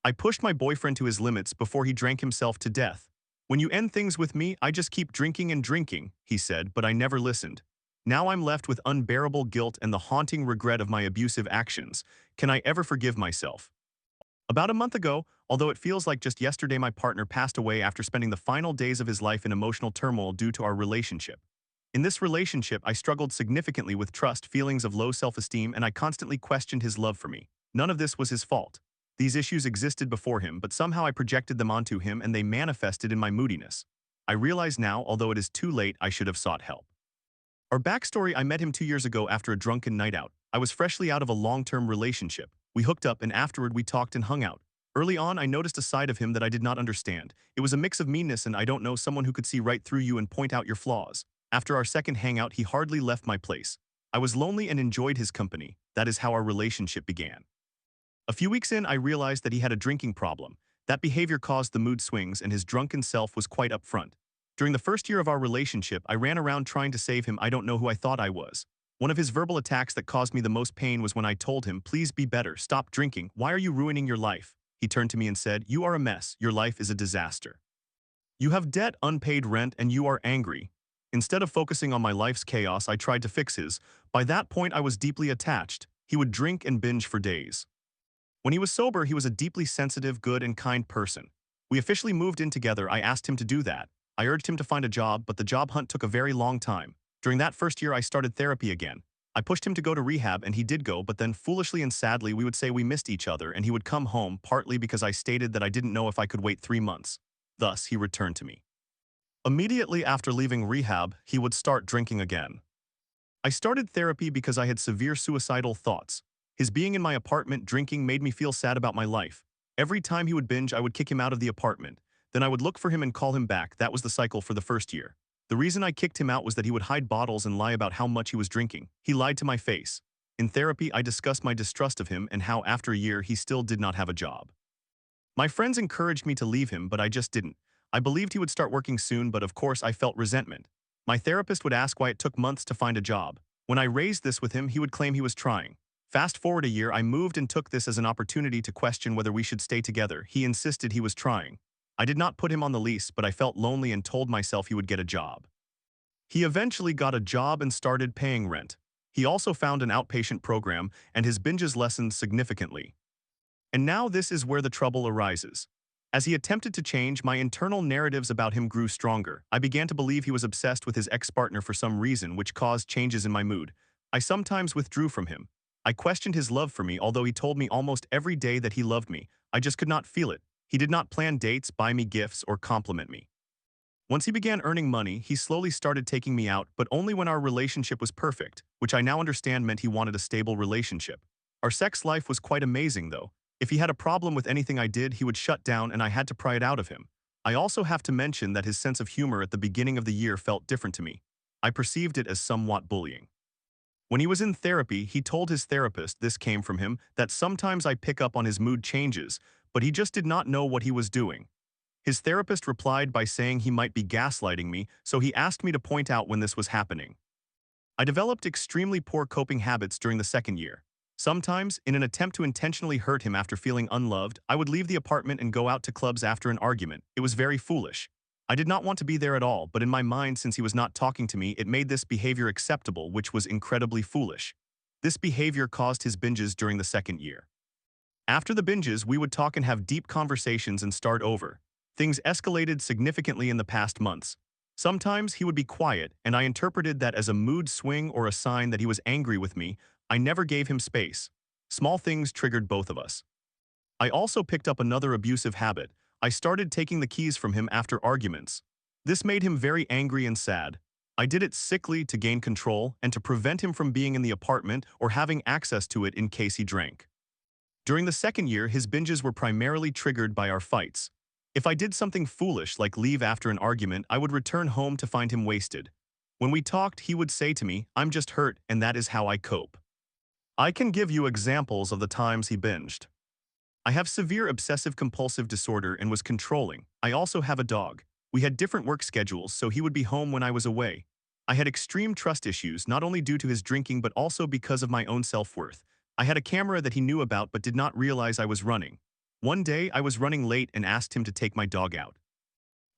I pushed my boyfriend to his limits before he drank himself to death. When you end things with me, I just keep drinking and drinking, he said, but I never listened. Now I'm left with unbearable guilt and the haunting regret of my abusive actions. Can I ever forgive myself? About a month ago, although it feels like just yesterday, my partner passed away after spending the final days of his life in emotional turmoil due to our relationship. In this relationship, I struggled significantly with trust, feelings of low self-esteem, and I constantly questioned his love for me. None of this was his fault. These issues existed before him, but somehow I projected them onto him and they manifested in my moodiness. I realize now, although it is too late, I should have sought help. Our backstory: I met him 2 years ago after a drunken night out. I was freshly out of a long-term relationship. We hooked up and afterward we talked and hung out. Early on, I noticed a side of him that I did not understand. It was a mix of meanness and, I don't know, someone who could see right through you and point out your flaws. After our second hangout, he hardly left my place. I was lonely and enjoyed his company. That is how our relationship began. A few weeks in, I realized that he had a drinking problem. That behavior caused the mood swings and his drunken self was quite upfront. During the first year of our relationship, I ran around trying to save him. I don't know who I thought I was. One of his verbal attacks that caused me the most pain was when I told him, "Please be better, stop drinking, why are you ruining your life?" He turned to me and said, "You are a mess, your life is a disaster. You have debt, unpaid rent, and you are angry." Instead of focusing on my life's chaos, I tried to fix his. By that point, I was deeply attached. He would drink and binge for days. When he was sober, he was a deeply sensitive, good, and kind person. We officially moved in together. I asked him to do that. I urged him to find a job, but the job hunt took a very long time. During that first year, I started therapy again. I pushed him to go to rehab, and he did go, but then foolishly and sadly, we would say we missed each other, and he would come home, partly because I stated that I didn't know if I could wait 3 months. Thus, he returned to me. Immediately after leaving rehab, he would start drinking again. I started therapy because I had severe suicidal thoughts. His being in my apartment drinking made me feel sad about my life. Every time he would binge, I would kick him out of the apartment. Then I would look for him and call him back. That was the cycle for the first year. The reason I kicked him out was that he would hide bottles and lie about how much he was drinking. He lied to my face. In therapy, I discussed my distrust of him and how after a year he still did not have a job. My friends encouraged me to leave him, but I just didn't. I believed he would start working soon, but of course I felt resentment. My therapist would ask why it took months to find a job. When I raised this with him, he would claim he was trying. Fast forward a year, I moved and took this as an opportunity to question whether we should stay together. He insisted he was trying. I did not put him on the lease, but I felt lonely and told myself he would get a job. He eventually got a job and started paying rent. He also found an outpatient program, and his binges lessened significantly. And now this is where the trouble arises. As he attempted to change, my internal narratives about him grew stronger. I began to believe he was obsessed with his ex-partner for some reason, which caused changes in my mood. I sometimes withdrew from him. I questioned his love for me, although he told me almost every day that he loved me. I just could not feel it. He did not plan dates, buy me gifts, or compliment me. Once he began earning money, he slowly started taking me out, but only when our relationship was perfect, which I now understand meant he wanted a stable relationship. Our sex life was quite amazing, though. If he had a problem with anything I did, he would shut down and I had to pry it out of him. I also have to mention that his sense of humor at the beginning of the year felt different to me. I perceived it as somewhat bullying. When he was in therapy, he told his therapist, this came from him, that sometimes I pick up on his mood changes, but he just did not know what he was doing. His therapist replied by saying he might be gaslighting me, so he asked me to point out when this was happening. I developed extremely poor coping habits during the second year. Sometimes, in an attempt to intentionally hurt him after feeling unloved, I would leave the apartment and go out to clubs after an argument. It was very foolish. I did not want to be there at all, but in my mind, since he was not talking to me, it made this behavior acceptable, which was incredibly foolish. This behavior caused his binges during the second year. After the binges, we would talk and have deep conversations and start over. Things escalated significantly in the past months. Sometimes he would be quiet, and I interpreted that as a mood swing or a sign that he was angry with me. I never gave him space. Small things triggered both of us. I also picked up another abusive habit. I started taking the keys from him after arguments. This made him very angry and sad. I did it sickly to gain control and to prevent him from being in the apartment or having access to it in case he drank. During the second year, his binges were primarily triggered by our fights. If I did something foolish like leave after an argument, I would return home to find him wasted. When we talked, he would say to me, "I'm just hurt, and that is how I cope." I can give you examples of the times he binged. I have severe obsessive-compulsive disorder and was controlling. I also have a dog. We had different work schedules, so he would be home when I was away. I had extreme trust issues, not only due to his drinking but also because of my own self-worth. I had a camera that he knew about but did not realize I was running. One day, I was running late and asked him to take my dog out.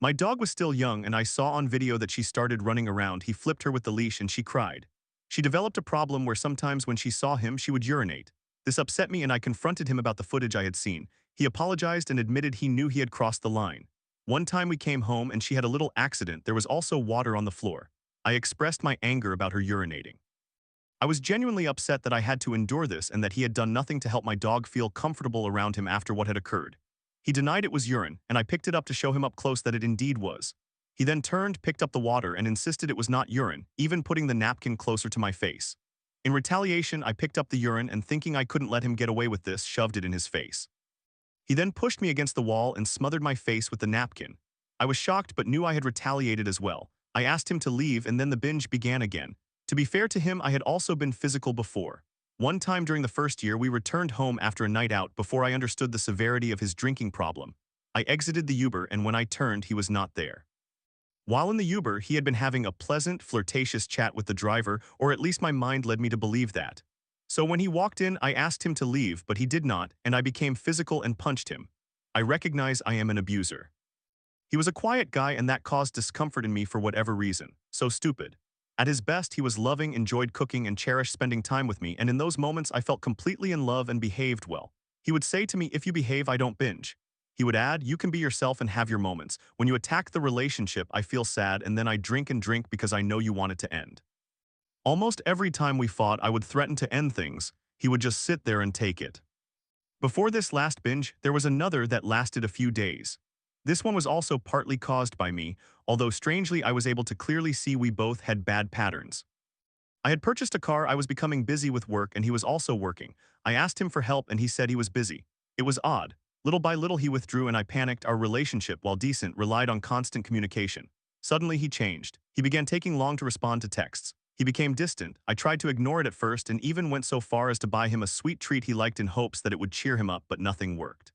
My dog was still young and I saw on video that she started running around. He flipped her with the leash and she cried. She developed a problem where sometimes when she saw him, she would urinate. This upset me and I confronted him about the footage I had seen. He apologized and admitted he knew he had crossed the line. One time we came home and she had a little accident. There was also water on the floor. I expressed my anger about her urinating. I was genuinely upset that I had to endure this and that he had done nothing to help my dog feel comfortable around him after what had occurred. He denied it was urine, and I picked it up to show him up close that it indeed was. He then turned, picked up the water, and insisted it was not urine, even putting the napkin closer to my face. In retaliation, I picked up the urine and, thinking I couldn't let him get away with this, shoved it in his face. He then pushed me against the wall and smothered my face with the napkin. I was shocked but knew I had retaliated as well. I asked him to leave and then the binge began again. To be fair to him, I had also been physical before. One time during the first year, we returned home after a night out before I understood the severity of his drinking problem. I exited the Uber and when I turned, he was not there. While in the Uber, he had been having a pleasant, flirtatious chat with the driver, or at least my mind led me to believe that. So when he walked in, I asked him to leave, but he did not, and I became physical and punched him. I recognize I am an abuser. He was a quiet guy and that caused discomfort in me for whatever reason. So stupid. At his best, he was loving, enjoyed cooking, and cherished spending time with me, and in those moments I felt completely in love and behaved well. He would say to me, "If you behave, I don't binge." He would add, "You can be yourself and have your moments. When you attack the relationship, I feel sad and then I drink and drink because I know you want it to end." Almost every time we fought, I would threaten to end things. He would just sit there and take it. Before this last binge, there was another that lasted a few days. This one was also partly caused by me, although strangely I was able to clearly see we both had bad patterns. I had purchased a car, I was becoming busy with work, and he was also working. I asked him for help and he said he was busy. It was odd. Little by little he withdrew and I panicked. Our relationship, while decent, relied on constant communication. Suddenly he changed. He began taking long to respond to texts. He became distant. I tried to ignore it at first and even went so far as to buy him a sweet treat he liked in hopes that it would cheer him up, but nothing worked.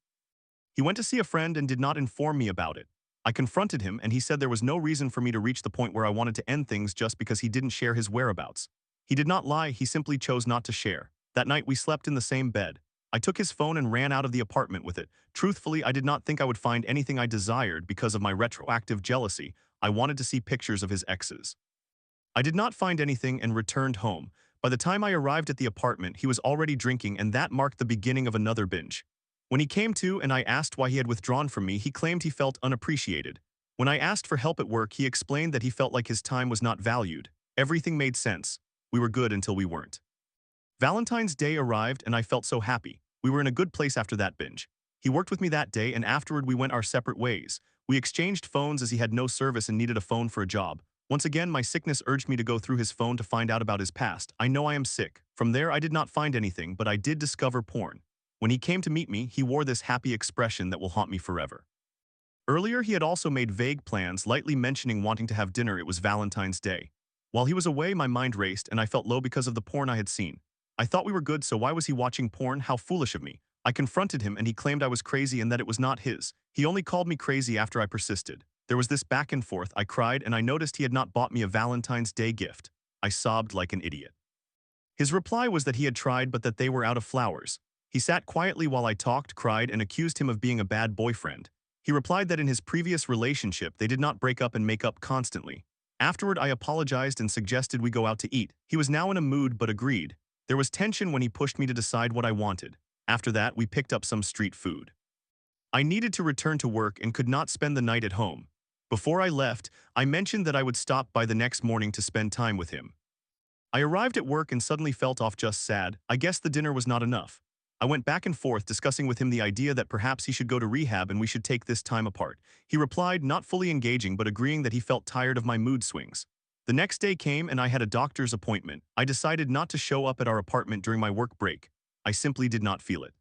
He went to see a friend and did not inform me about it. I confronted him and he said there was no reason for me to reach the point where I wanted to end things just because he didn't share his whereabouts. He did not lie, he simply chose not to share. That night we slept in the same bed. I took his phone and ran out of the apartment with it. Truthfully, I did not think I would find anything I desired because of my retroactive jealousy. I wanted to see pictures of his exes. I did not find anything and returned home. By the time I arrived at the apartment, he was already drinking and that marked the beginning of another binge. When he came to and I asked why he had withdrawn from me, he claimed he felt unappreciated. When I asked for help at work, he explained that he felt like his time was not valued. Everything made sense. We were good until we weren't. Valentine's Day arrived and I felt so happy. We were in a good place after that binge. He worked with me that day and afterward we went our separate ways. We exchanged phones as he had no service and needed a phone for a job. Once again, my sickness urged me to go through his phone to find out about his past. I know I am sick. From there, I did not find anything, but I did discover porn. When he came to meet me, he wore this happy expression that will haunt me forever. Earlier, he had also made vague plans, lightly mentioning wanting to have dinner. It was Valentine's Day. While he was away, my mind raced and I felt low because of the porn I had seen. I thought we were good, so why was he watching porn? How foolish of me. I confronted him and he claimed I was crazy and that it was not his. He only called me crazy after I persisted. There was this back and forth. I cried and I noticed he had not bought me a Valentine's Day gift. I sobbed like an idiot. His reply was that he had tried but that they were out of flowers. He sat quietly while I talked, cried, and accused him of being a bad boyfriend. He replied that in his previous relationship they did not break up and make up constantly. Afterward, I apologized and suggested we go out to eat. He was now in a mood but agreed. There was tension when he pushed me to decide what I wanted. After that, we picked up some street food. I needed to return to work and could not spend the night at home. Before I left, I mentioned that I would stop by the next morning to spend time with him. I arrived at work and suddenly felt off, just sad. I guess the dinner was not enough. I went back and forth discussing with him the idea that perhaps he should go to rehab and we should take this time apart. He replied, not fully engaging but agreeing that he felt tired of my mood swings. The next day came and I had a doctor's appointment. I decided not to show up at our apartment during my work break. I simply did not feel it.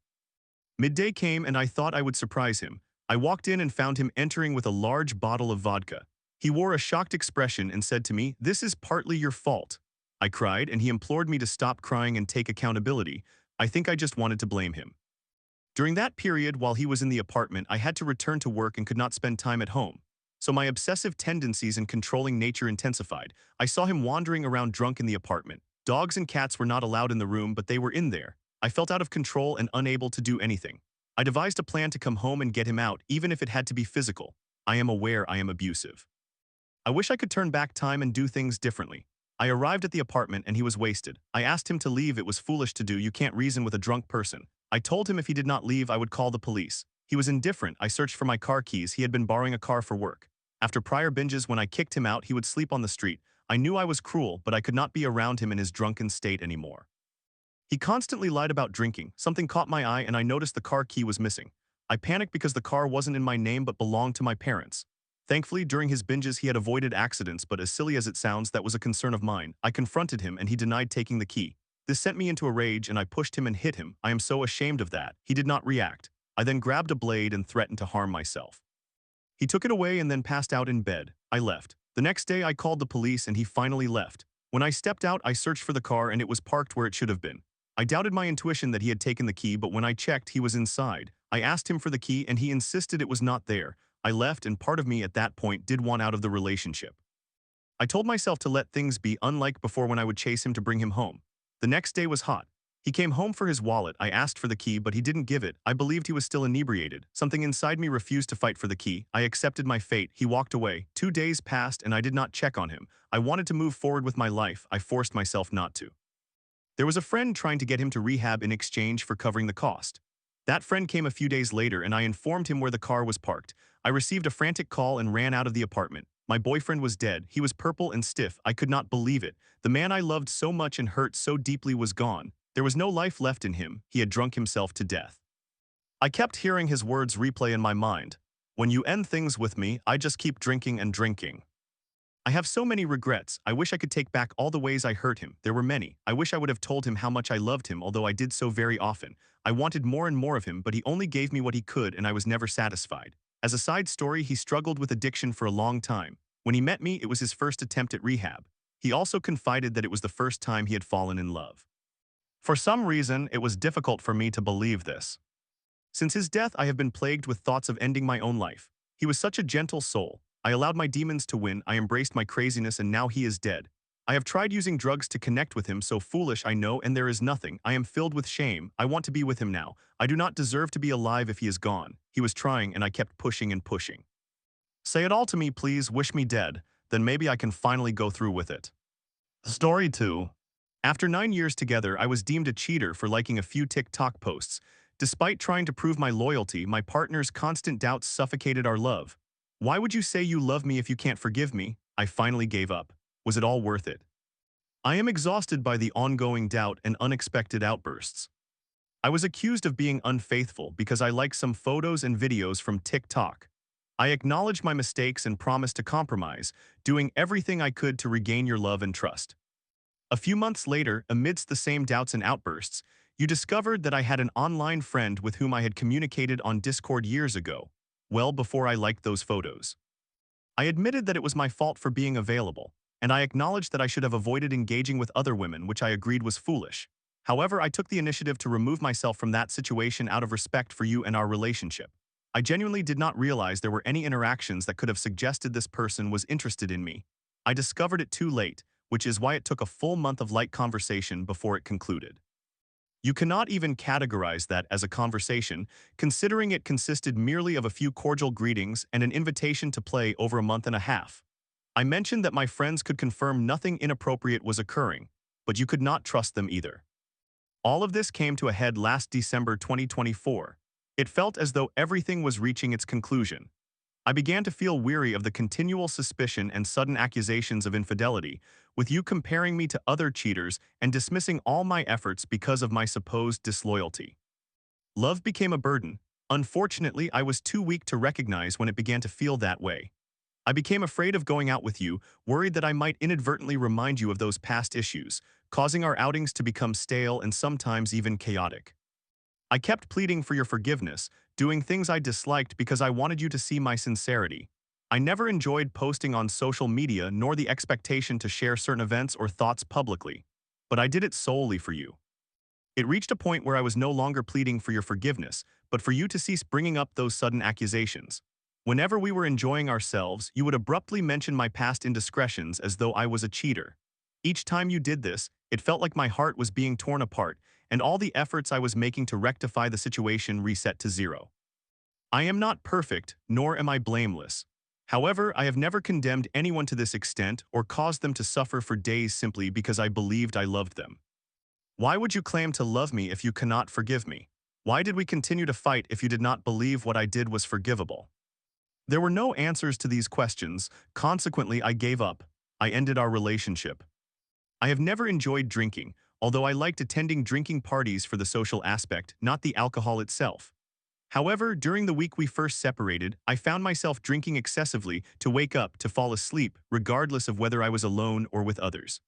Midday came and I thought I would surprise him. I walked in and found him entering with a large bottle of vodka. He wore a shocked expression and said to me, "This is partly your fault." I cried and he implored me to stop crying and take accountability. I think I just wanted to blame him. During that period, while he was in the apartment, I had to return to work and could not spend time at home. So my obsessive tendencies and controlling nature intensified. I saw him wandering around drunk in the apartment. Dogs and cats were not allowed in the room, but they were in there. I felt out of control and unable to do anything. I devised a plan to come home and get him out, even if it had to be physical. I am aware I am abusive. I wish I could turn back time and do things differently. I arrived at the apartment and he was wasted. I asked him to leave. It was foolish to do. You can't reason with a drunk person. I told him if he did not leave, I would call the police. He was indifferent. I searched for my car keys. He had been borrowing a car for work. After prior binges, when I kicked him out, he would sleep on the street. I knew I was cruel, but I could not be around him in his drunken state anymore. He constantly lied about drinking. Something caught my eye and I noticed the car key was missing. I panicked because the car wasn't in my name but belonged to my parents. Thankfully, during his binges, he had avoided accidents, but as silly as it sounds, that was a concern of mine. I confronted him and he denied taking the key. This sent me into a rage and I pushed him and hit him. I am so ashamed of that. He did not react. I then grabbed a blade and threatened to harm myself. He took it away and then passed out in bed. I left. The next day, I called the police and he finally left. When I stepped out, I searched for the car and it was parked where it should have been. I doubted my intuition that he had taken the key, but when I checked, he was inside. I asked him for the key and he insisted it was not there. I left and part of me at that point did want out of the relationship. I told myself to let things be, unlike before when I would chase him to bring him home. The next day was hot. He came home for his wallet. I asked for the key, but he didn't give it. I believed he was still inebriated. Something inside me refused to fight for the key. I accepted my fate. He walked away. 2 days passed and I did not check on him. I wanted to move forward with my life. I forced myself not to. There was a friend trying to get him to rehab in exchange for covering the cost. That friend came a few days later and I informed him where the car was parked. I received a frantic call and ran out of the apartment. My boyfriend was dead. He was purple and stiff. I could not believe it. The man I loved so much and hurt so deeply was gone. There was no life left in him. He had drunk himself to death. I kept hearing his words replay in my mind. When you end things with me, I just keep drinking and drinking. I have so many regrets. I wish I could take back all the ways I hurt him. There were many. I wish I would have told him how much I loved him, although I did so very often. I wanted more and more of him, but he only gave me what he could and I was never satisfied. As a side story, he struggled with addiction for a long time. When he met me, it was his first attempt at rehab. He also confided that it was the first time he had fallen in love. For some reason, it was difficult for me to believe this. Since his death, I have been plagued with thoughts of ending my own life. He was such a gentle soul. I allowed my demons to win. I embraced my craziness and now he is dead. I have tried using drugs to connect with him, so foolish I know, and there is nothing. I am filled with shame. I want to be with him now. I do not deserve to be alive if he is gone. He was trying and I kept pushing and pushing. Say it all to me, please. Wish me dead. Then maybe I can finally go through with it. Story 2. After 9 years together, I was deemed a cheater for liking a few TikTok posts. Despite trying to prove my loyalty, my partner's constant doubts suffocated our love. Why would you say you love me if you can't forgive me? I finally gave up. Was it all worth it? I am exhausted by the ongoing doubt and unexpected outbursts. I was accused of being unfaithful because I liked some photos and videos from TikTok. I acknowledged my mistakes and promised to compromise, doing everything I could to regain your love and trust. A few months later, amidst the same doubts and outbursts, you discovered that I had an online friend with whom I had communicated on Discord years ago, well before I liked those photos. I admitted that it was my fault for being available, and I acknowledged that I should have avoided engaging with other women, which I agreed was foolish. However, I took the initiative to remove myself from that situation out of respect for you and our relationship. I genuinely did not realize there were any interactions that could have suggested this person was interested in me. I discovered it too late, which is why it took a full month of light conversation before it concluded. You cannot even categorize that as a conversation, considering it consisted merely of a few cordial greetings and an invitation to play over a month and a half. I mentioned that my friends could confirm nothing inappropriate was occurring, but you could not trust them either. All of this came to a head last December 2024. It felt as though everything was reaching its conclusion. I began to feel weary of the continual suspicion and sudden accusations of infidelity, with you comparing me to other cheaters and dismissing all my efforts because of my supposed disloyalty. Love became a burden. Unfortunately, I was too weak to recognize when it began to feel that way. I became afraid of going out with you, worried that I might inadvertently remind you of those past issues, causing our outings to become stale and sometimes even chaotic. I kept pleading for your forgiveness, doing things I disliked because I wanted you to see my sincerity. I never enjoyed posting on social media nor the expectation to share certain events or thoughts publicly, but I did it solely for you. It reached a point where I was no longer pleading for your forgiveness, but for you to cease bringing up those sudden accusations. Whenever we were enjoying ourselves, you would abruptly mention my past indiscretions as though I was a cheater. Each time you did this, it felt like my heart was being torn apart, and all the efforts I was making to rectify the situation reset to zero. I am not perfect, nor am I blameless. However, I have never condemned anyone to this extent or caused them to suffer for days simply because I believed I loved them. Why would you claim to love me if you cannot forgive me? Why did we continue to fight if you did not believe what I did was forgivable? There were no answers to these questions, consequently I gave up. I ended our relationship. I have never enjoyed drinking, although I liked attending drinking parties for the social aspect, not the alcohol itself. However, during the week we first separated, I found myself drinking excessively to wake up to fall asleep, regardless of whether I was alone or with others.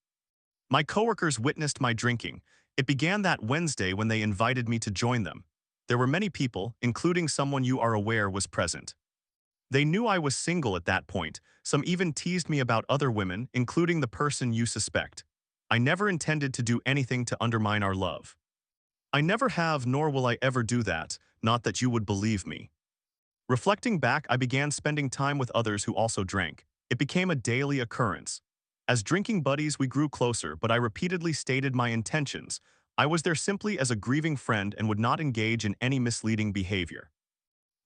My coworkers witnessed my drinking. It began that Wednesday when they invited me to join them. There were many people, including someone you are aware was present. They knew I was single at that point. Some even teased me about other women, including the person you suspect. I never intended to do anything to undermine our love. I never have, nor will I ever do that, not that you would believe me. Reflecting back, I began spending time with others who also drank. It became a daily occurrence. As drinking buddies, we grew closer, but I repeatedly stated my intentions. I was there simply as a grieving friend and would not engage in any misleading behavior.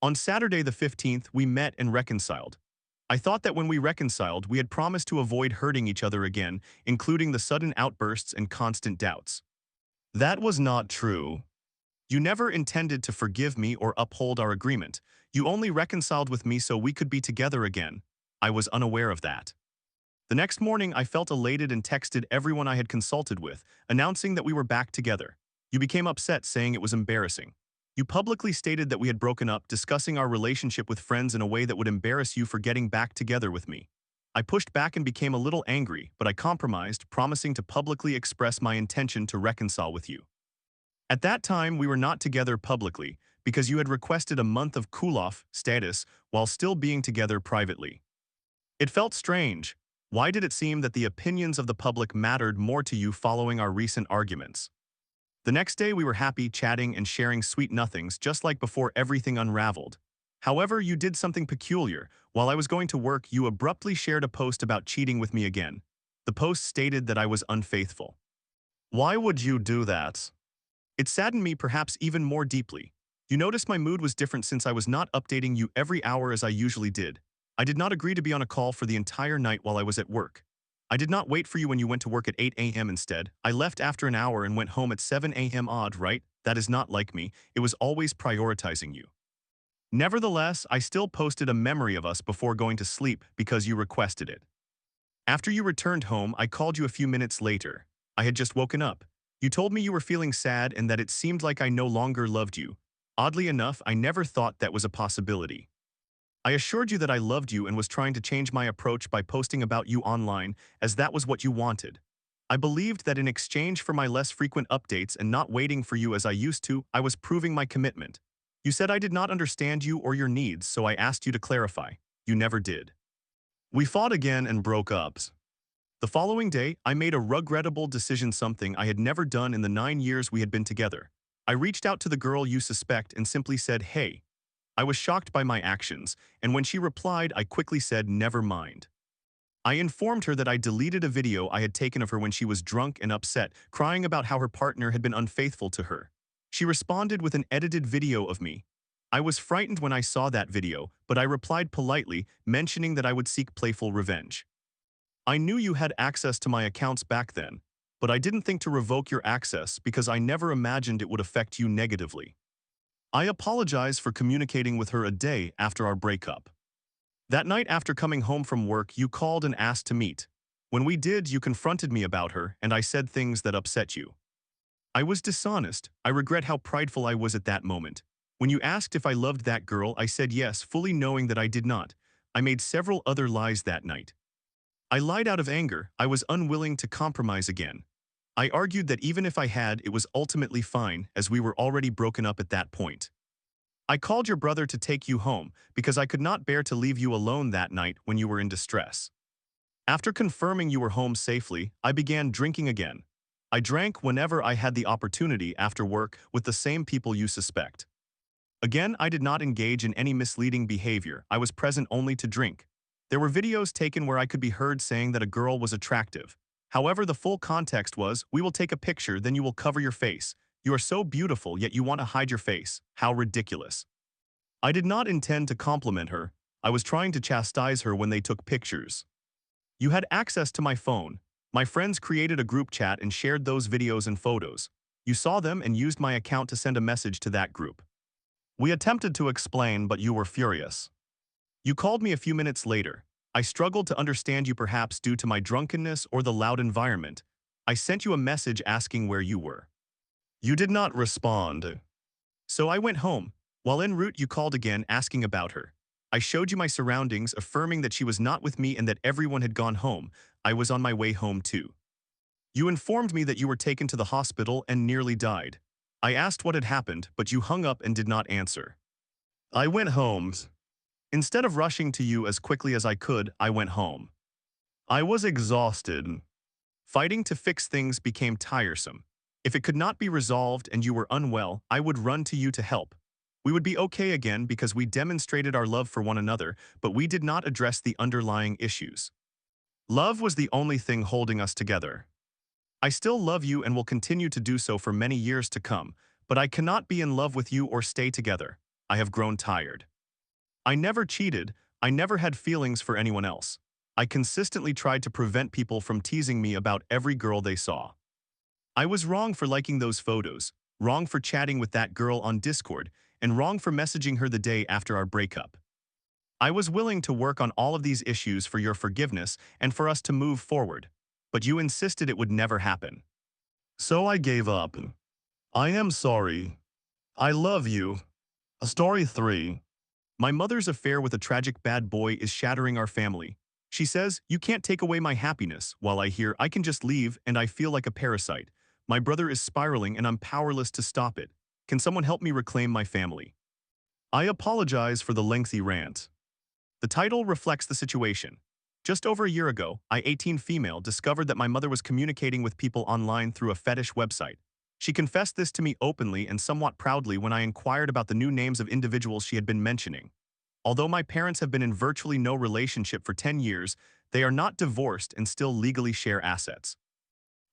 On Saturday the 15th, we met and reconciled. I thought that when we reconciled, we had promised to avoid hurting each other again, including the sudden outbursts and constant doubts. That was not true. You never intended to forgive me or uphold our agreement. You only reconciled with me so we could be together again. I was unaware of that. The next morning, I felt elated and texted everyone I had consulted with, announcing that we were back together. You became upset, saying it was embarrassing. You publicly stated that we had broken up, discussing our relationship with friends in a way that would embarrass you for getting back together with me. I pushed back and became a little angry, but I compromised, promising to publicly express my intention to reconcile with you. At that time, we were not together publicly, because you had requested a month of cool-off status while still being together privately. It felt strange. Why did it seem that the opinions of the public mattered more to you following our recent arguments? The next day we were happy, chatting and sharing sweet nothings just like before everything unraveled. However, you did something peculiar. While I was going to work, you abruptly shared a post about cheating with me again. The post stated that I was unfaithful. Why would you do that? It saddened me perhaps even more deeply. You noticed my mood was different since I was not updating you every hour as I usually did. I did not agree to be on a call for the entire night while I was at work. I did not wait for you when you went to work at 8 a.m. instead. I left after an hour and went home at 7 a.m. Odd, right? That is not like me. It was always prioritizing you. Nevertheless, I still posted a memory of us before going to sleep because you requested it. After you returned home, I called you a few minutes later. I had just woken up. You told me you were feeling sad and that it seemed like I no longer loved you. Oddly enough, I never thought that was a possibility. I assured you that I loved you and was trying to change my approach by posting about you online, as that was what you wanted. I believed that in exchange for my less frequent updates and not waiting for you as I used to, I was proving my commitment. You said I did not understand you or your needs, so I asked you to clarify. You never did. We fought again and broke up. The following day, I made a regrettable decision, something I had never done in the 9 years we had been together. I reached out to the girl you suspect and simply said, "Hey." I was shocked by my actions, and when she replied, I quickly said, "Never mind." I informed her that I deleted a video I had taken of her when she was drunk and upset, crying about how her partner had been unfaithful to her. She responded with an edited video of me. I was frightened when I saw that video, but I replied politely, mentioning that I would seek playful revenge. I knew you had access to my accounts back then, but I didn't think to revoke your access because I never imagined it would affect you negatively. I apologize for communicating with her a day after our breakup. That night after coming home from work, you called and asked to meet. When we did, you confronted me about her, and I said things that upset you. I was dishonest. I regret how prideful I was at that moment. When you asked if I loved that girl, I said yes, fully knowing that I did not. I made several other lies that night. I lied out of anger. I was unwilling to compromise again. I argued that even if I had, it was ultimately fine, as we were already broken up at that point. I called your brother to take you home because I could not bear to leave you alone that night when you were in distress. After confirming you were home safely, I began drinking again. I drank whenever I had the opportunity after work with the same people you suspect. Again, I did not engage in any misleading behavior. I was present only to drink. There were videos taken where I could be heard saying that a girl was attractive. However, the full context was, "We will take a picture, then you will cover your face." You are so beautiful, yet you want to hide your face. How ridiculous. I did not intend to compliment her. I was trying to chastise her when they took pictures. You had access to my phone. My friends created a group chat and shared those videos and photos. You saw them and used my account to send a message to that group. We attempted to explain, but you were furious. You called me a few minutes later. I struggled to understand you, perhaps due to my drunkenness or the loud environment. I sent you a message asking where you were. You did not respond. So I went home. While en route, you called again asking about her. I showed you my surroundings, affirming that she was not with me and that everyone had gone home. I was on my way home too. You informed me that you were taken to the hospital and nearly died. I asked what had happened, but you hung up and did not answer. I went home. Instead of rushing to you as quickly as I could, I went home. I was exhausted. Fighting to fix things became tiresome. If it could not be resolved and you were unwell, I would run to you to help. We would be okay again because we demonstrated our love for one another, but we did not address the underlying issues. Love was the only thing holding us together. I still love you and will continue to do so for many years to come, but I cannot be in love with you or stay together. I have grown tired. I never cheated. I never had feelings for anyone else. I consistently tried to prevent people from teasing me about every girl they saw. I was wrong for liking those photos, wrong for chatting with that girl on Discord, and wrong for messaging her the day after our breakup. I was willing to work on all of these issues for your forgiveness and for us to move forward, but you insisted it would never happen. So I gave up. I am sorry. I love you. Story 3. My mother's affair with a tragic bad boy is shattering our family. She says, "You can't take away my happiness," while I hear, "I can just leave," and I feel like a parasite. My brother is spiraling and I'm powerless to stop it. Can someone help me reclaim my family? I apologize for the lengthy rant. The title reflects the situation. Just over a year ago, I, 18 female, discovered that my mother was communicating with people online through a fetish website. She confessed this to me openly and somewhat proudly when I inquired about the new names of individuals she had been mentioning. Although my parents have been in virtually no relationship for 10 years, they are not divorced and still legally share assets.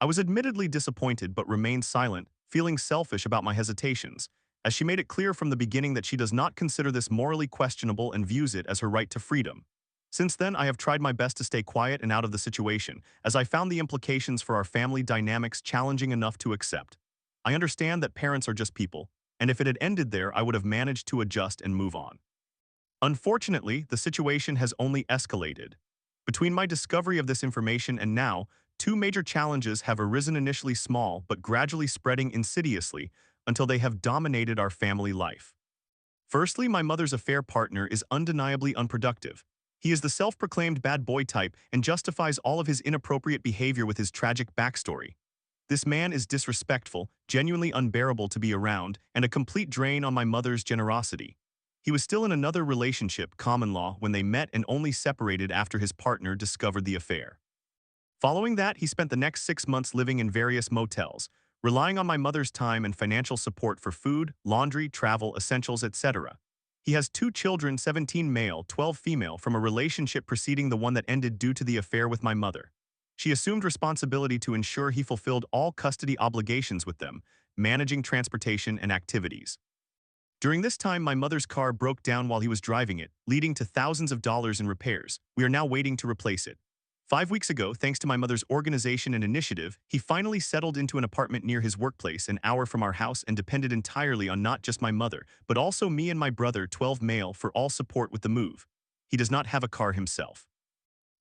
I was admittedly disappointed but remained silent, feeling selfish about my hesitations, as she made it clear from the beginning that she does not consider this morally questionable and views it as her right to freedom. Since then, I have tried my best to stay quiet and out of the situation, as I found the implications for our family dynamics challenging enough to accept. I understand that parents are just people, and if it had ended there, I would have managed to adjust and move on. Unfortunately, the situation has only escalated. Between my discovery of this information and now, two major challenges have arisen, initially small but gradually spreading insidiously until they have dominated our family life. Firstly, my mother's affair partner is undeniably unproductive. He is the self-proclaimed bad boy type and justifies all of his inappropriate behavior with his tragic backstory. This man is disrespectful, genuinely unbearable to be around, and a complete drain on my mother's generosity. He was still in another relationship, common law, when they met and only separated after his partner discovered the affair. Following that, he spent the next 6 months living in various motels, relying on my mother's time and financial support for food, laundry, travel, essentials, etc. He has 2 children, 17 male, 12 female, from a relationship preceding the one that ended due to the affair with my mother. She assumed responsibility to ensure he fulfilled all custody obligations with them, managing transportation and activities. During this time, my mother's car broke down while he was driving it, leading to thousands of dollars in repairs. We are now waiting to replace it. 5 weeks ago, thanks to my mother's organization and initiative, he finally settled into an apartment near his workplace, an hour from our house, and depended entirely on not just my mother, but also me and my brother, 12 male, for all support with the move. He does not have a car himself.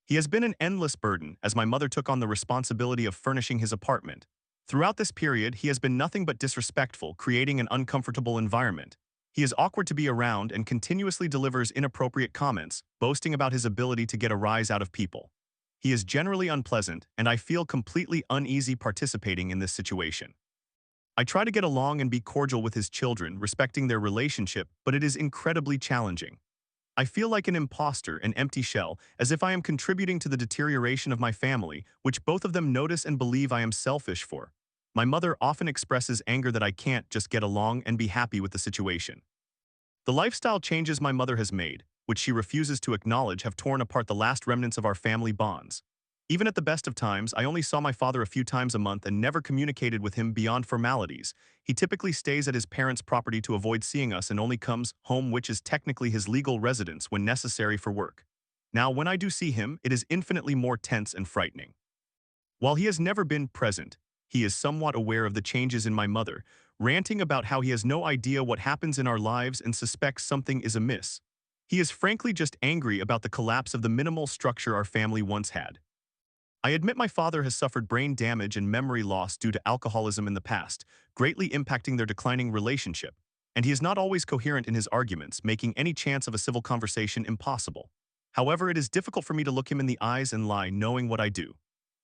He has been an endless burden, as my mother took on the responsibility of furnishing his apartment. Throughout this period, he has been nothing but disrespectful, creating an uncomfortable environment. He is awkward to be around and continuously delivers inappropriate comments, boasting about his ability to get a rise out of people. He is generally unpleasant, and I feel completely uneasy participating in this situation. I try to get along and be cordial with his children, respecting their relationship, but it is incredibly challenging. I feel like an imposter, an empty shell, as if I am contributing to the deterioration of my family, which both of them notice and believe I am selfish for. My mother often expresses anger that I can't just get along and be happy with the situation. The lifestyle changes my mother has made, which she refuses to acknowledge, have torn apart the last remnants of our family bonds. Even at the best of times, I only saw my father a few times a month and never communicated with him beyond formalities. He typically stays at his parents' property to avoid seeing us and only comes home, which is technically his legal residence, when necessary for work. Now, when I do see him, it is infinitely more tense and frightening. While he has never been present, he is somewhat aware of the changes in my mother, ranting about how he has no idea what happens in our lives and suspects something is amiss. He is frankly just angry about the collapse of the minimal structure our family once had. I admit my father has suffered brain damage and memory loss due to alcoholism in the past, greatly impacting their declining relationship, and he is not always coherent in his arguments, making any chance of a civil conversation impossible. However, it is difficult for me to look him in the eyes and lie knowing what I do.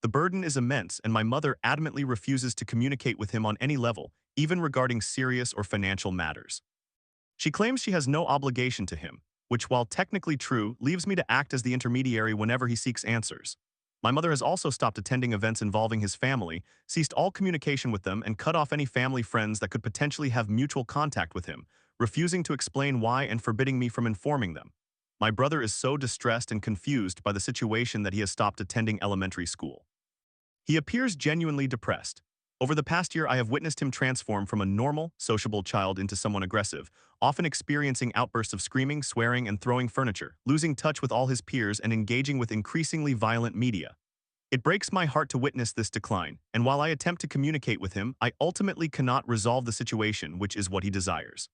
The burden is immense, and my mother adamantly refuses to communicate with him on any level, even regarding serious or financial matters. She claims she has no obligation to him, which, while technically true, leaves me to act as the intermediary whenever he seeks answers. My mother has also stopped attending events involving his family, ceased all communication with them, and cut off any family friends that could potentially have mutual contact with him, refusing to explain why and forbidding me from informing them. My brother is so distressed and confused by the situation that he has stopped attending elementary school. He appears genuinely depressed. Over the past year, I have witnessed him transform from a normal, sociable child into someone aggressive, often experiencing outbursts of screaming, swearing, and throwing furniture, losing touch with all his peers and engaging with increasingly violent media. It breaks my heart to witness this decline, and while I attempt to communicate with him, I ultimately cannot resolve the situation, which is what he desires.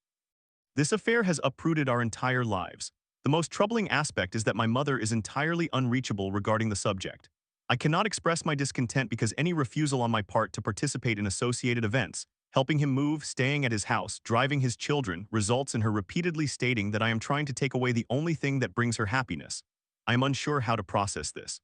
This affair has uprooted our entire lives. The most troubling aspect is that my mother is entirely unreachable regarding the subject. I cannot express my discontent because any refusal on my part to participate in associated events, helping him move, staying at his house, driving his children, results in her repeatedly stating that I am trying to take away the only thing that brings her happiness. I am unsure how to process this.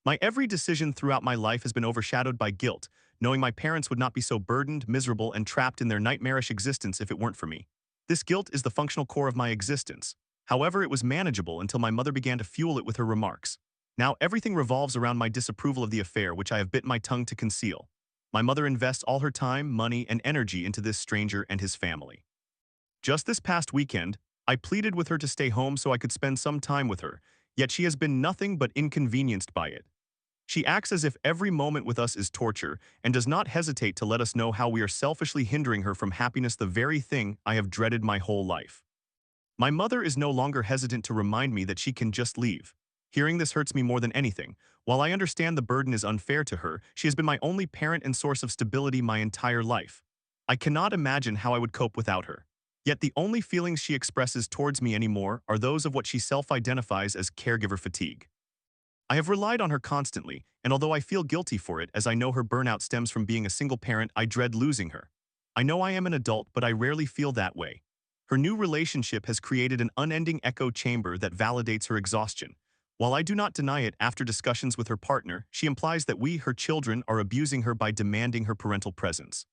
My every decision throughout my life has been overshadowed by guilt, knowing my parents would not be so burdened, miserable, and trapped in their nightmarish existence if it weren't for me. This guilt is the functional core of my existence. However, it was manageable until my mother began to fuel it with her remarks. Now everything revolves around my disapproval of the affair, which I have bit my tongue to conceal. My mother invests all her time, money, and energy into this stranger and his family. Just this past weekend, I pleaded with her to stay home so I could spend some time with her, yet she has been nothing but inconvenienced by it. She acts as if every moment with us is torture and does not hesitate to let us know how we are selfishly hindering her from happiness, the very thing I have dreaded my whole life. My mother is no longer hesitant to remind me that she can just leave. Hearing this hurts me more than anything. While I understand the burden is unfair to her, she has been my only parent and source of stability my entire life. I cannot imagine how I would cope without her. Yet the only feelings she expresses towards me anymore are those of what she self-identifies as caregiver fatigue. I have relied on her constantly, and although I feel guilty for it as I know her burnout stems from being a single parent, I dread losing her. I know I am an adult, but I rarely feel that way. Her new relationship has created an unending echo chamber that validates her exhaustion. While I do not deny it, after discussions with her partner, she implies that we, her children, are abusing her by demanding her parental presence.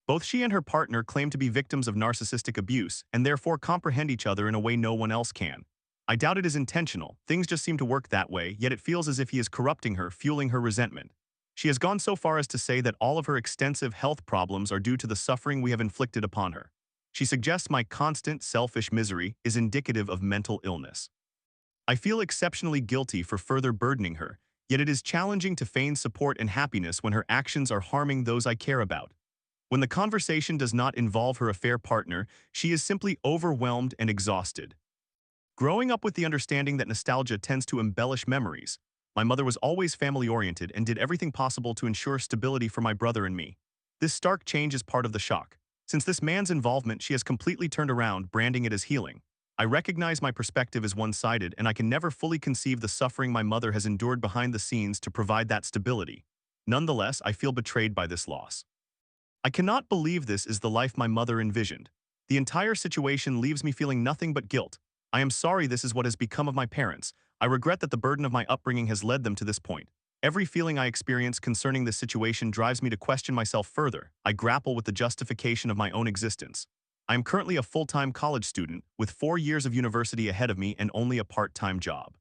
Both she and her partner claim to be victims of narcissistic abuse and therefore comprehend each other in a way no one else can. I doubt it is intentional, things just seem to work that way, yet it feels as if he is corrupting her, fueling her resentment. She has gone so far as to say that all of her extensive health problems are due to the suffering we have inflicted upon her. She suggests my constant, selfish misery is indicative of mental illness. I feel exceptionally guilty for further burdening her, yet it is challenging to feign support and happiness when her actions are harming those I care about. When the conversation does not involve her affair partner, she is simply overwhelmed and exhausted. Growing up with the understanding that nostalgia tends to embellish memories, my mother was always family-oriented and did everything possible to ensure stability for my brother and me. This stark change is part of the shock. Since this man's involvement, she has completely turned around, branding it as healing. I recognize my perspective is one-sided, and I can never fully conceive the suffering my mother has endured behind the scenes to provide that stability. Nonetheless, I feel betrayed by this loss. I cannot believe this is the life my mother envisioned. The entire situation leaves me feeling nothing but guilt. I am sorry this is what has become of my parents. I regret that the burden of my upbringing has led them to this point. Every feeling I experience concerning this situation drives me to question myself further. I grapple with the justification of my own existence. I am currently a full-time college student with 4 years of university ahead of me and only a part-time job.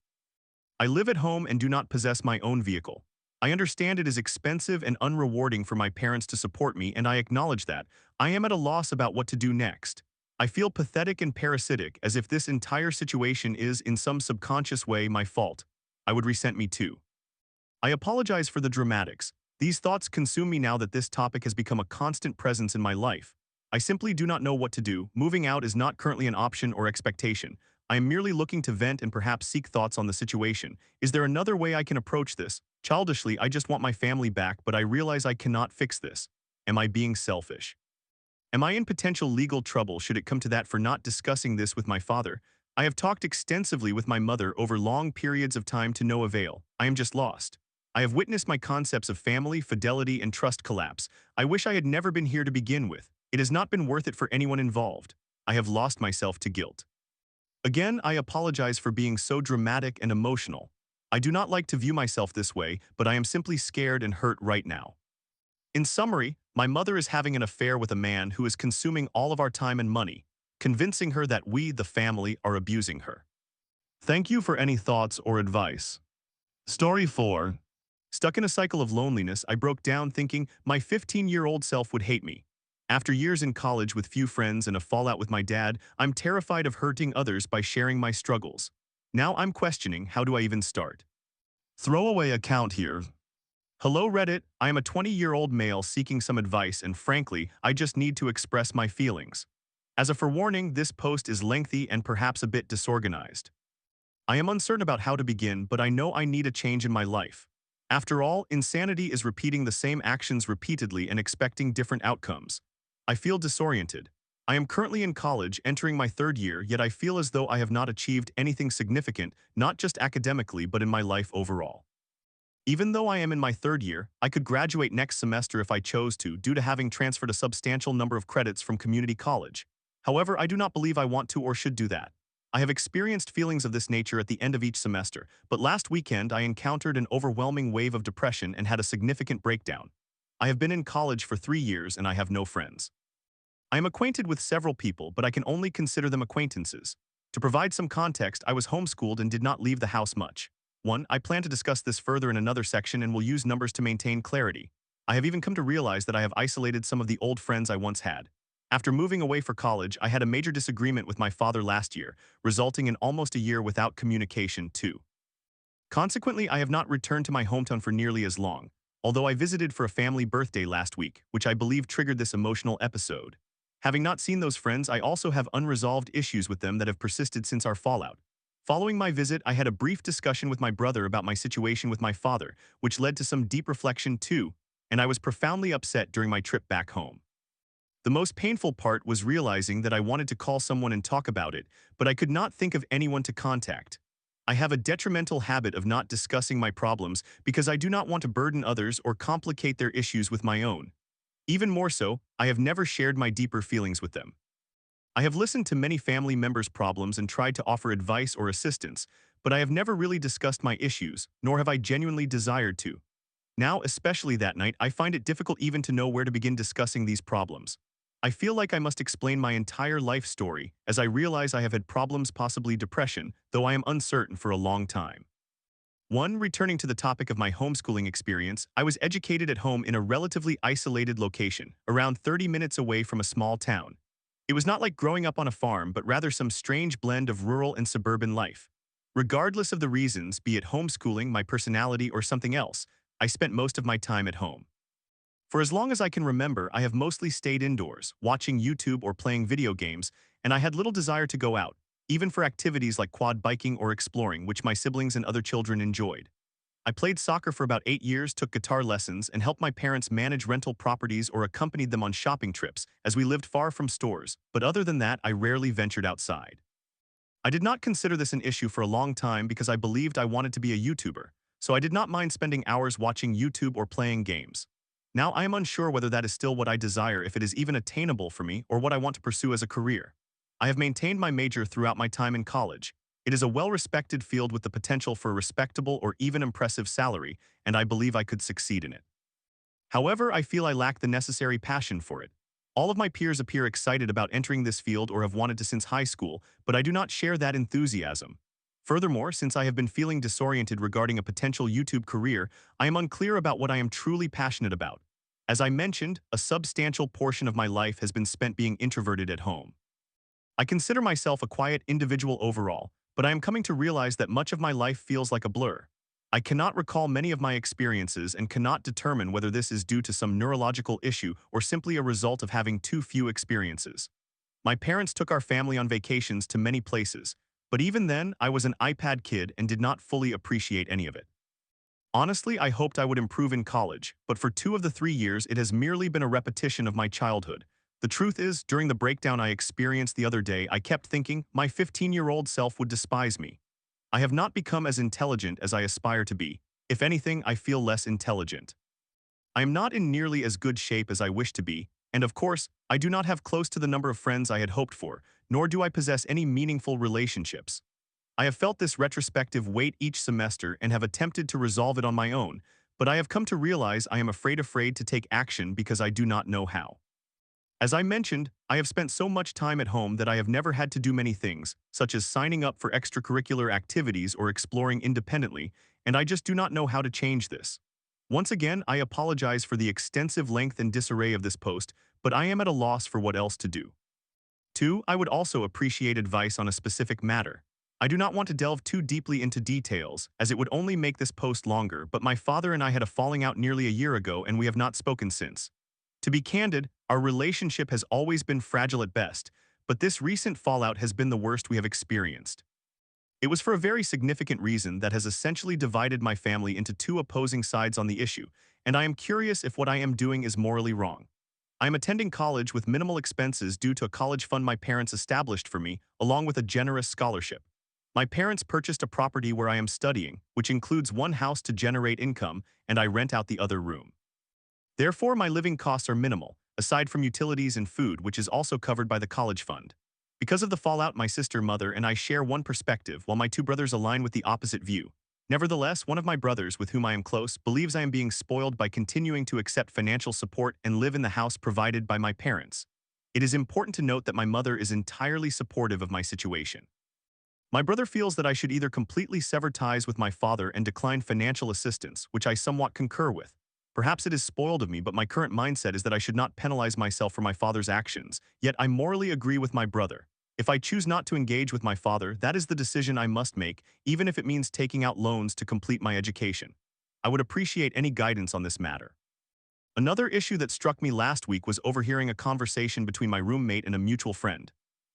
I live at home and do not possess my own vehicle. I understand it is expensive and unrewarding for my parents to support me, and I acknowledge that. I am at a loss about what to do next. I feel pathetic and parasitic, as if this entire situation is, in some subconscious way, my fault. I would resent me too. I apologize for the dramatics. These thoughts consume me now that this topic has become a constant presence in my life. I simply do not know what to do. Moving out is not currently an option or expectation. I am merely looking to vent and perhaps seek thoughts on the situation. Is there another way I can approach this? Childishly, I just want my family back, but I realize I cannot fix this. Am I being selfish? Am I in potential legal trouble should it come to that for not discussing this with my father? I have talked extensively with my mother over long periods of time to no avail. I am just lost. I have witnessed my concepts of family, fidelity, and trust collapse. I wish I had never been here to begin with. It has not been worth it for anyone involved. I have lost myself to guilt. Again, I apologize for being so dramatic and emotional. I do not like to view myself this way, but I am simply scared and hurt right now. In summary, my mother is having an affair with a man who is consuming all of our time and money, convincing her that we, the family, are abusing her. Thank you for any thoughts or advice. Story 4. Stuck in a cycle of loneliness, I broke down thinking my 15-year-old self would hate me. After years in college with few friends and a fallout with my dad, I'm terrified of hurting others by sharing my struggles. Now I'm questioning, how do I even start? Throwaway account here. Hello Reddit, I am a 20-year-old male seeking some advice and frankly, I just need to express my feelings. As a forewarning, this post is lengthy and perhaps a bit disorganized. I am uncertain about how to begin, but I know I need a change in my life. After all, insanity is repeating the same actions repeatedly and expecting different outcomes. I feel disoriented. I am currently in college, entering my third year, yet I feel as though I have not achieved anything significant, not just academically but in my life overall. Even though I am in my third year, I could graduate next semester if I chose to due to having transferred a substantial number of credits from community college. However, I do not believe I want to or should do that. I have experienced feelings of this nature at the end of each semester, but last weekend I encountered an overwhelming wave of depression and had a significant breakdown. I have been in college for 3 years and I have no friends. I am acquainted with several people, but I can only consider them acquaintances. To provide some context, I was homeschooled and did not leave the house much. 1. I plan to discuss this further in another section and will use numbers to maintain clarity. I have even come to realize that I have isolated some of the old friends I once had. After moving away for college, I had a major disagreement with my father last year, resulting in almost a year without communication too. Consequently, I have not returned to my hometown for nearly as long, although I visited for a family birthday last week, which I believe triggered this emotional episode. Having not seen those friends, I also have unresolved issues with them that have persisted since our fallout. Following my visit, I had a brief discussion with my brother about my situation with my father, which led to some deep reflection too, and I was profoundly upset during my trip back home. The most painful part was realizing that I wanted to call someone and talk about it, but I could not think of anyone to contact. I have a detrimental habit of not discussing my problems because I do not want to burden others or complicate their issues with my own. Even more so, I have never shared my deeper feelings with them. I have listened to many family members' problems and tried to offer advice or assistance, but I have never really discussed my issues, nor have I genuinely desired to. Now, especially that night, I find it difficult even to know where to begin discussing these problems. I feel like I must explain my entire life story, as I realize I have had problems, possibly depression, though I am uncertain for a long time. 1. Returning to the topic of my homeschooling experience, I was educated at home in a relatively isolated location, around 30 minutes away from a small town. It was not like growing up on a farm, but rather some strange blend of rural and suburban life. Regardless of the reasons, be it homeschooling, my personality, or something else, I spent most of my time at home. For as long as I can remember, I have mostly stayed indoors, watching YouTube or playing video games, and I had little desire to go out, even for activities like quad biking or exploring, which my siblings and other children enjoyed. I played soccer for about 8 years, took guitar lessons, and helped my parents manage rental properties or accompanied them on shopping trips, as we lived far from stores, but other than that, I rarely ventured outside. I did not consider this an issue for a long time because I believed I wanted to be a YouTuber, so I did not mind spending hours watching YouTube or playing games. Now I am unsure whether that is still what I desire, if it is even attainable for me, or what I want to pursue as a career. I have maintained my major throughout my time in college. It is a well-respected field with the potential for a respectable or even impressive salary, and I believe I could succeed in it. However, I feel I lack the necessary passion for it. All of my peers appear excited about entering this field or have wanted to since high school, but I do not share that enthusiasm. Furthermore, since I have been feeling disoriented regarding a potential YouTube career, I am unclear about what I am truly passionate about. As I mentioned, a substantial portion of my life has been spent being introverted at home. I consider myself a quiet individual overall, but I am coming to realize that much of my life feels like a blur. I cannot recall many of my experiences and cannot determine whether this is due to some neurological issue or simply a result of having too few experiences. My parents took our family on vacations to many places, but even then, I was an iPad kid and did not fully appreciate any of it. Honestly, I hoped I would improve in college, but for 2 of the 3 years, it has merely been a repetition of my childhood. The truth is, during the breakdown I experienced the other day, I kept thinking my 15-year-old self would despise me. I have not become as intelligent as I aspire to be. If anything, I feel less intelligent. I am not in nearly as good shape as I wish to be, and of course, I do not have close to the number of friends I had hoped for, nor do I possess any meaningful relationships. I have felt this retrospective weight each semester and have attempted to resolve it on my own, but I have come to realize I am afraid to take action because I do not know how. As I mentioned, I have spent so much time at home that I have never had to do many things, such as signing up for extracurricular activities or exploring independently, and I just do not know how to change this. Once again, I apologize for the extensive length and disarray of this post, but I am at a loss for what else to do. 2. I would also appreciate advice on a specific matter. I do not want to delve too deeply into details, as it would only make this post longer, but my father and I had a falling out nearly a year ago and we have not spoken since. To be candid, our relationship has always been fragile at best, but this recent fallout has been the worst we have experienced. It was for a very significant reason that has essentially divided my family into two opposing sides on the issue, and I am curious if what I am doing is morally wrong. I am attending college with minimal expenses due to a college fund my parents established for me, along with a generous scholarship. My parents purchased a property where I am studying, which includes one house to generate income, and I rent out the other room. Therefore, my living costs are minimal, aside from utilities and food, which is also covered by the college fund. Because of the fallout, my sister, mother, and I share one perspective, while my two brothers align with the opposite view. Nevertheless, one of my brothers, with whom I am close, believes I am being spoiled by continuing to accept financial support and live in the house provided by my parents. It is important to note that my mother is entirely supportive of my situation. My brother feels that I should either completely sever ties with my father and decline financial assistance, which I somewhat concur with. Perhaps it is spoiled of me, but my current mindset is that I should not penalize myself for my father's actions, yet I morally agree with my brother. If I choose not to engage with my father, that is the decision I must make, even if it means taking out loans to complete my education. I would appreciate any guidance on this matter. Another issue that struck me last week was overhearing a conversation between my roommate and a mutual friend.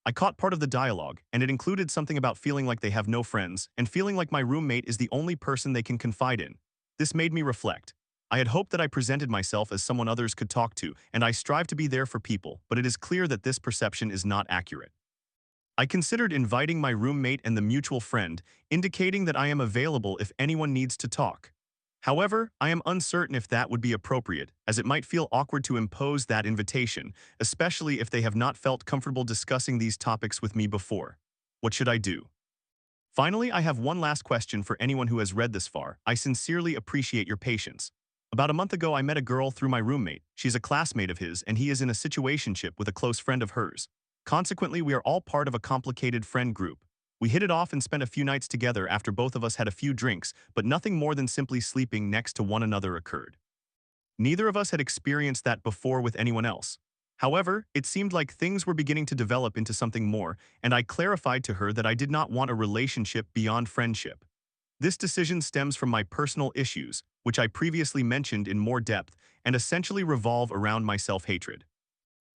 I caught part of the dialogue, and it included something about feeling like they have no friends and feeling like my roommate is the only person they can confide in. This made me reflect. I had hoped that I presented myself as someone others could talk to, and I strive to be there for people, but it is clear that this perception is not accurate. I considered inviting my roommate and the mutual friend, indicating that I am available if anyone needs to talk. However, I am uncertain if that would be appropriate, as it might feel awkward to impose that invitation, especially if they have not felt comfortable discussing these topics with me before. What should I do? Finally, I have one last question for anyone who has read this far. I sincerely appreciate your patience. About a month ago, I met a girl through my roommate. She's a classmate of his, and he is in a situationship with a close friend of hers. Consequently, we are all part of a complicated friend group. We hit it off and spent a few nights together after both of us had a few drinks, but nothing more than simply sleeping next to one another occurred. Neither of us had experienced that before with anyone else. However, it seemed like things were beginning to develop into something more, and I clarified to her that I did not want a relationship beyond friendship. This decision stems from my personal issues, which I previously mentioned in more depth, and essentially revolve around my self-hatred.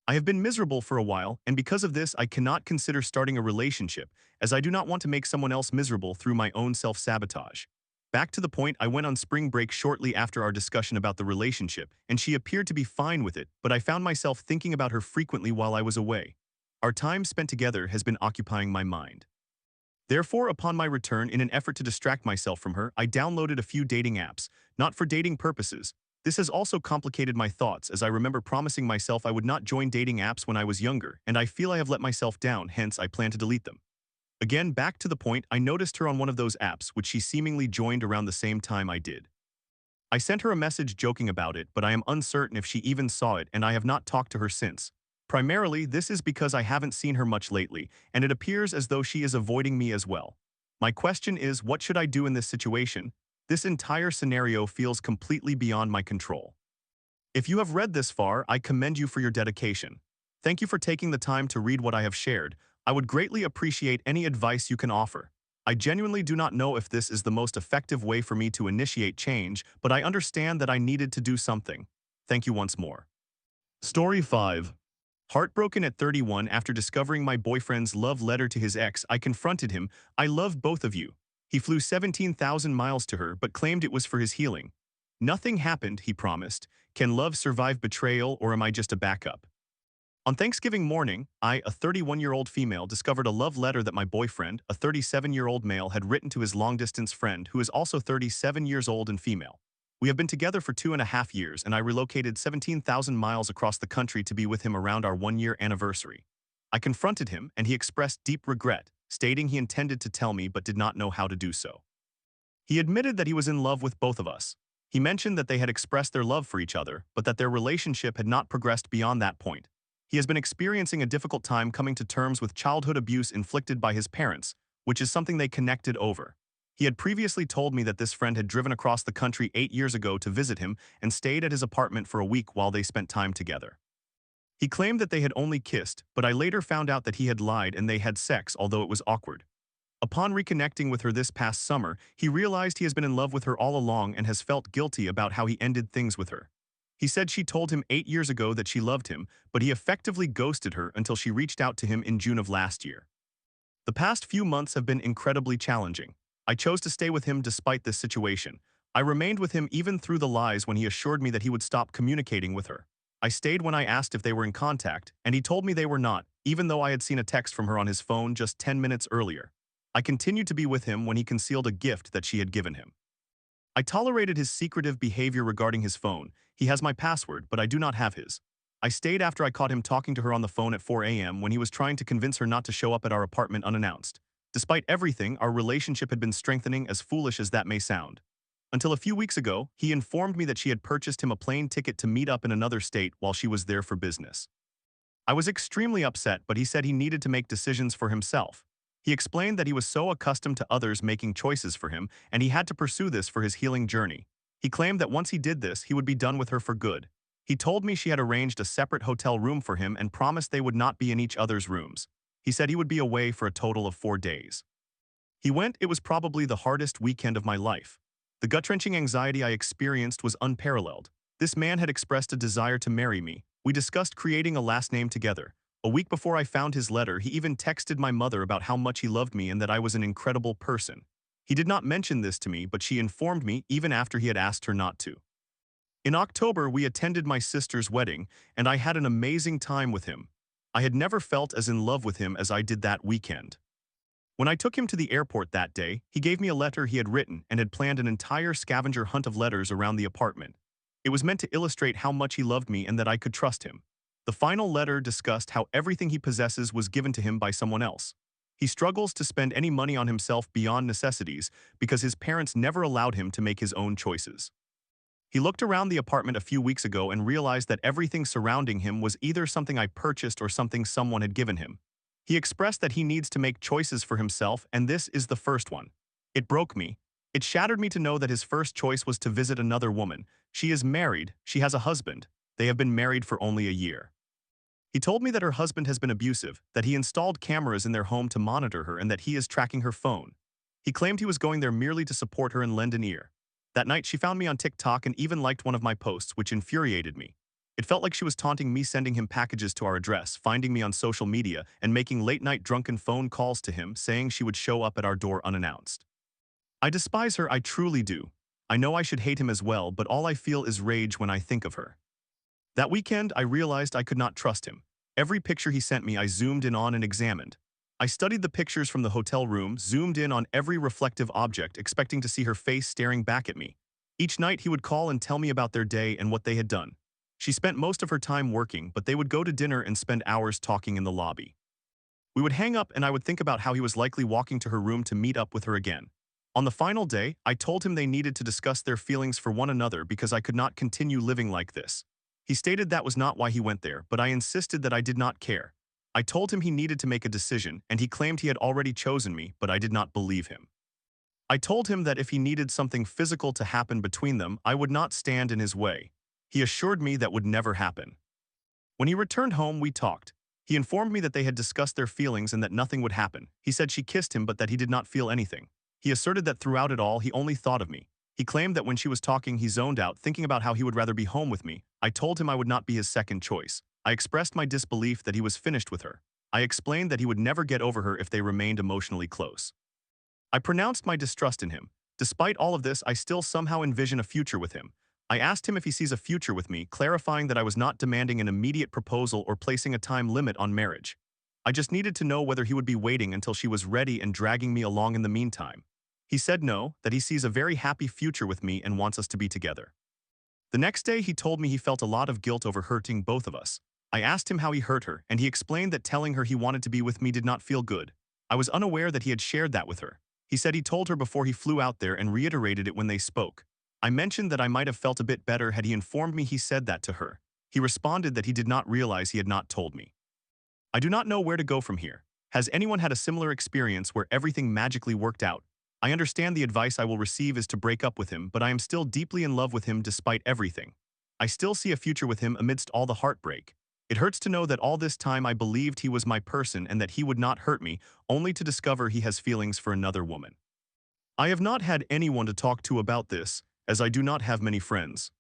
I have been miserable for a while, and because of this, I cannot consider starting a relationship, as I do not want to make someone else miserable through my own self-sabotage. Back to the point, I went on spring break shortly after our discussion about the relationship, and she appeared to be fine with it, but I found myself thinking about her frequently while I was away. Our time spent together has been occupying my mind. Therefore, upon my return, in an effort to distract myself from her, I downloaded a few dating apps, not for dating purposes. This has also complicated my thoughts, as I remember promising myself I would not join dating apps when I was younger, and I feel I have let myself down, hence I plan to delete them. Again, back to the point, I noticed her on one of those apps, which she seemingly joined around the same time I did. I sent her a message joking about it, but I am uncertain if she even saw it, and I have not talked to her since. Primarily, this is because I haven't seen her much lately, and it appears as though she is avoiding me as well. My question is, what should I do in this situation? This entire scenario feels completely beyond my control. If you have read this far, I commend you for your dedication. Thank you for taking the time to read what I have shared. I would greatly appreciate any advice you can offer. I genuinely do not know if this is the most effective way for me to initiate change, but I understand that I needed to do something. Thank you once more. Story 5. Heartbroken at 31 after discovering my boyfriend's love letter to his ex, I confronted him. I love both of you. He flew 17,000 miles to her but claimed it was for his healing. Nothing happened, he promised. Can love survive betrayal, or am I just a backup? On Thanksgiving morning, I, a 31-year-old female, discovered a love letter that my boyfriend, a 37-year-old male, had written to his long-distance friend who is also 37 years old and female. We have been together for 2.5 years, and I relocated 17,000 miles across the country to be with him around our 1-year anniversary. I confronted him, and he expressed deep regret, stating he intended to tell me but did not know how to do so. He admitted that he was in love with both of us. He mentioned that they had expressed their love for each other, but that their relationship had not progressed beyond that point. He has been experiencing a difficult time coming to terms with childhood abuse inflicted by his parents, which is something they connected over. He had previously told me that this friend had driven across the country 8 years ago to visit him and stayed at his apartment for a week while they spent time together. He claimed that they had only kissed, but I later found out that he had lied and they had sex, although it was awkward. Upon reconnecting with her this past summer, he realized he has been in love with her all along and has felt guilty about how he ended things with her. He said she told him 8 years ago that she loved him, but he effectively ghosted her until she reached out to him in June of last year. The past few months have been incredibly challenging. I chose to stay with him despite this situation. I remained with him even through the lies when he assured me that he would stop communicating with her. I stayed when I asked if they were in contact, and he told me they were not, even though I had seen a text from her on his phone just 10 minutes earlier. I continued to be with him when he concealed a gift that she had given him. I tolerated his secretive behavior regarding his phone. He has my password, but I do not have his. I stayed after I caught him talking to her on the phone at 4 a.m. when he was trying to convince her not to show up at our apartment unannounced. Despite everything, our relationship had been strengthening, as foolish as that may sound. Until a few weeks ago, he informed me that she had purchased him a plane ticket to meet up in another state while she was there for business. I was extremely upset, but he said he needed to make decisions for himself. He explained that he was so accustomed to others making choices for him, and he had to pursue this for his healing journey. He claimed that once he did this, he would be done with her for good. He told me she had arranged a separate hotel room for him and promised they would not be in each other's rooms. He said he would be away for a total of 4 days. He went. It was probably the hardest weekend of my life. The gut-wrenching anxiety I experienced was unparalleled. This man had expressed a desire to marry me. We discussed creating a last name together. A week before I found his letter, he even texted my mother about how much he loved me and that I was an incredible person. He did not mention this to me, but she informed me even after he had asked her not to. In October, we attended my sister's wedding, and I had an amazing time with him. I had never felt as in love with him as I did that weekend. When I took him to the airport that day, he gave me a letter he had written and had planned an entire scavenger hunt of letters around the apartment. It was meant to illustrate how much he loved me and that I could trust him. The final letter discussed how everything he possesses was given to him by someone else. He struggles to spend any money on himself beyond necessities because his parents never allowed him to make his own choices. He looked around the apartment a few weeks ago and realized that everything surrounding him was either something I purchased or something someone had given him. He expressed that he needs to make choices for himself, and this is the first one. It broke me. It shattered me to know that his first choice was to visit another woman. She is married, she has a husband. They have been married for only a year. He told me that her husband has been abusive, that he installed cameras in their home to monitor her, and that he is tracking her phone. He claimed he was going there merely to support her and lend an ear. That night, she found me on TikTok and even liked one of my posts, which infuriated me. It felt like she was taunting me, sending him packages to our address, finding me on social media, and making late-night drunken phone calls to him, saying she would show up at our door unannounced. I despise her, I truly do. I know I should hate him as well, but all I feel is rage when I think of her. That weekend, I realized I could not trust him. Every picture he sent me, I zoomed in on and examined. I studied the pictures from the hotel room, zoomed in on every reflective object, expecting to see her face staring back at me. Each night, he would call and tell me about their day and what they had done. She spent most of her time working, but they would go to dinner and spend hours talking in the lobby. We would hang up and I would think about how he was likely walking to her room to meet up with her again. On the final day, I told him they needed to discuss their feelings for one another because I could not continue living like this. He stated that was not why he went there, but I insisted that I did not care. I told him he needed to make a decision, and he claimed he had already chosen me, but I did not believe him. I told him that if he needed something physical to happen between them, I would not stand in his way. He assured me that would never happen. When he returned home, we talked. He informed me that they had discussed their feelings and that nothing would happen. He said she kissed him but that he did not feel anything. He asserted that throughout it all he only thought of me. He claimed that when she was talking he zoned out, thinking about how he would rather be home with me. I told him I would not be his second choice. I expressed my disbelief that he was finished with her. I explained that he would never get over her if they remained emotionally close. I pronounced my distrust in him. Despite all of this, I still somehow envision a future with him. I asked him if he sees a future with me, clarifying that I was not demanding an immediate proposal or placing a time limit on marriage. I just needed to know whether he would be waiting until she was ready and dragging me along in the meantime. He said no, that he sees a very happy future with me and wants us to be together. The next day, he told me he felt a lot of guilt over hurting both of us. I asked him how he hurt her, and he explained that telling her he wanted to be with me did not feel good. I was unaware that he had shared that with her. He said he told her before he flew out there and reiterated it when they spoke. I mentioned that I might have felt a bit better had he informed me he said that to her. He responded that he did not realize he had not told me. I do not know where to go from here. Has anyone had a similar experience where everything magically worked out? I understand the advice I will receive is to break up with him, but I am still deeply in love with him despite everything. I still see a future with him amidst all the heartbreak. It hurts to know that all this time I believed he was my person and that he would not hurt me, only to discover he has feelings for another woman. I have not had anyone to talk to about this, as I do not have many friends.